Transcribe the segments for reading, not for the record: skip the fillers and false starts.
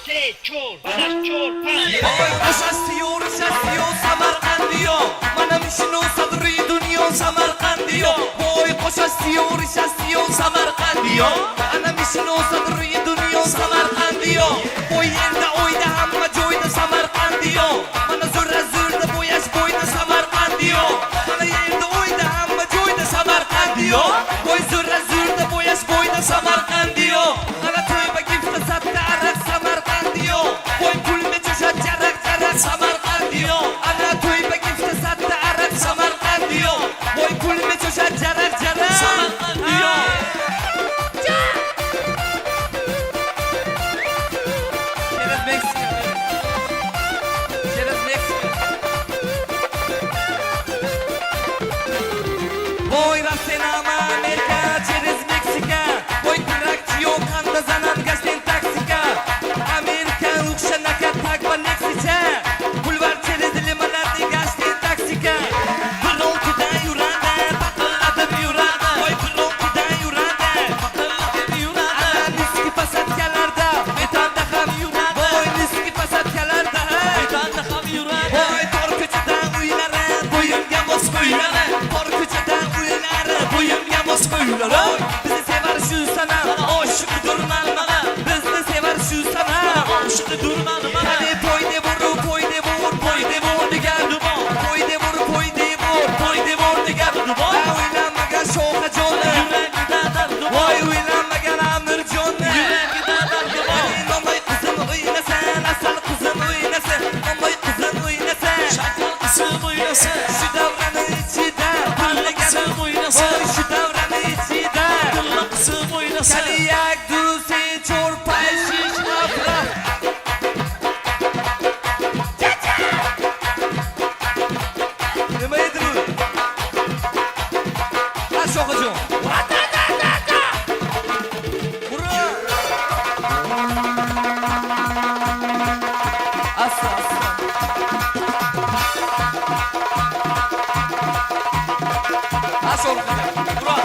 chor, bana chor, pan. Şaşıyor Samarkand diyor. Bana mişino sadri dünya Samarkand diyor. Boy koşasıyor Samarkand diyor. Bana mişino sadri dünya Samarkand diyor. Boy yerde oyda hamma joyda Samarkand diyor. Bana zurda boyaş boyda Samarkand diyor. Bana yerde oyda hamma joyda Samarkand diyor. Boy zurda boyaş boyda Samarkand diyor. Bana toyba gifte sattı arak Samarkand diyor. Boy kulme coşa jarak Samarkand diyor. Ana toyba gifte sattı arak Samarkand diyor. Boy kulme coşa jarak Samarkand diyor. Через Meksika. Boy Rasenama Amerika, через Meksika. Boy Krakçiyo kanda zanan gasten taksika. Amerika ukşanaka takba Meksica. Bulvar через limonadi gasten taksika. Kırıltıda yurada, takılladım yurada. Boy kırıltıda yurada, takılladım yurada. Ana niski pasatkalarda, metanda ham yurada. Boy niski pasatkalarda, metanda ham yurada. Boy torkucuda uylara, boyunga mos boylara. Torkucuda uylara, boyunga mos boylara. Bizi sever şu sana, aşık durman bana. Bizi sever şu sana, aşık durman bana. Hadi boy de vur, boy de vur, boy de vur de geldi bu. Boy de vur, boy de vur, boy de vur de geldi bu. Oynamaga şoka jonne, yüreğinde dardı. Vay oynamaga amir jonne, yüreğinde dardı. Mamay kızım oynasın, asal kızım oynasın. Mamay kızım oynasın, şakal kızım oynasın. Şu davranı içinde, parla kızım oynasın. Şu davranı içinde, parla kızım oynasın. Kaliyak dusi çorpay şiş afra. Neydi bu? Ha şokacığım. Bura. Asla. Ha şokacığım. Bura.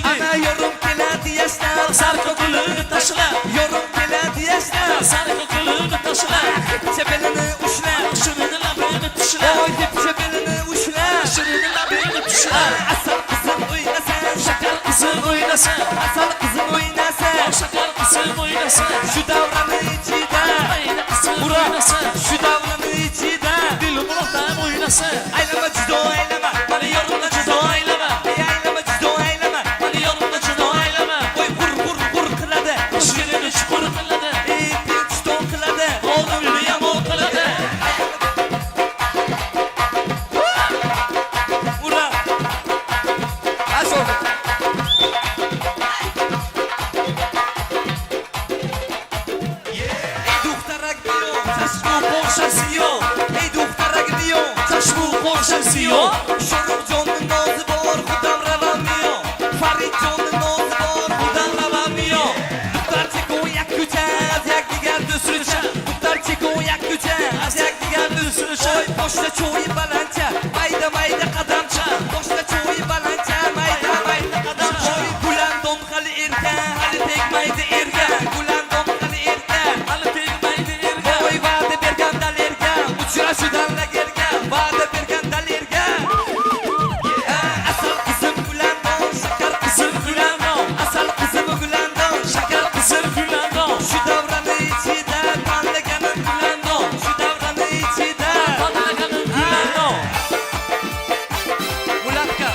Ana yorum keladi yaşlar, sarkı gülünü taşla. Yorum keladi yaşlar, sarkı gülünü taşla. Hepçe belini uçla, şunun labını tuşla. Hepçe belini uçla, şunun labını tuşla. Asal kızım oynasın, şakal kızım oynasın. siyo ey doktora gidiyo chashmu qo'shim siyo Shoruxjonning nozi bor xudam ravamiyo Faridjonning nozi bor xudam ravamiyo Doktor cheko yak kucha azyak digar dusrucha Doktor cheko yak kucha azyak digar dusrucha Oy boshda cho'yi balandcha mayda mayda qadamcha boshda cho'yi balandcha mayda mayda qadamcha Oy gulandon hali erka hali tegmaydi erga gulandon hali erka hali tegmaydi erga Oy va'da bergan dalerga uchrashuvdan lagerga va'da bergan dalerga asal qizim gulandon shakar qizim gulandon asal qizim gulandon shakar qizim gulandon shu davrani ichida tanlaganim gulandon shu davrani ichida tanlaganim gulandon Mulatka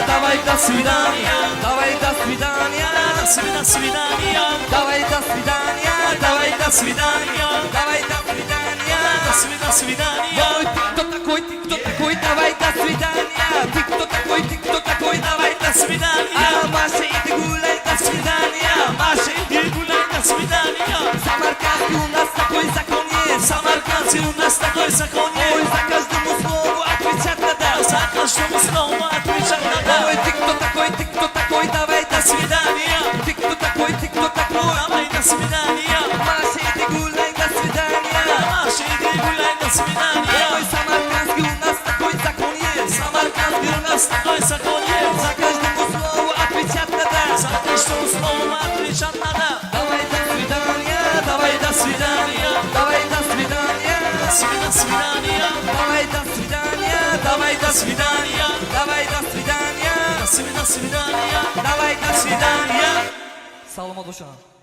Давай до свидания, давай до свидания, давай до свидания, давай до свидания, давай до свидания, давай до свидания, до свидания. Ой, ты кто такой, давай до свидания. Ты кто такой, давай до свидания. Маша, иди гуляй, до свидания. Маша, иди гуляй, до свидания. В Самарканде у нас такой закон есть. В Самарканде у нас такой закон есть. Ой, за каждому слову отвечать надо. За каждому слову отвечать надо. Ой, ты кто такой, давай до свидания. Ты кто такой, давай до свидания. Маша, иди гуляй, до свидания. Маша, иди гуляй, до свидания. Ой, Самаркандский у нас такой закон есть. Самаркандский у нас такой закон есть. За каждому слову отвечать надо. За каждому слову отвечать надо. Давай до свидания, давай до свидания, давай до свидания, до свидания, давай до свидания, давай до свидания, давай до свидания, до свидания, давай до свидания. Саламат Ошан.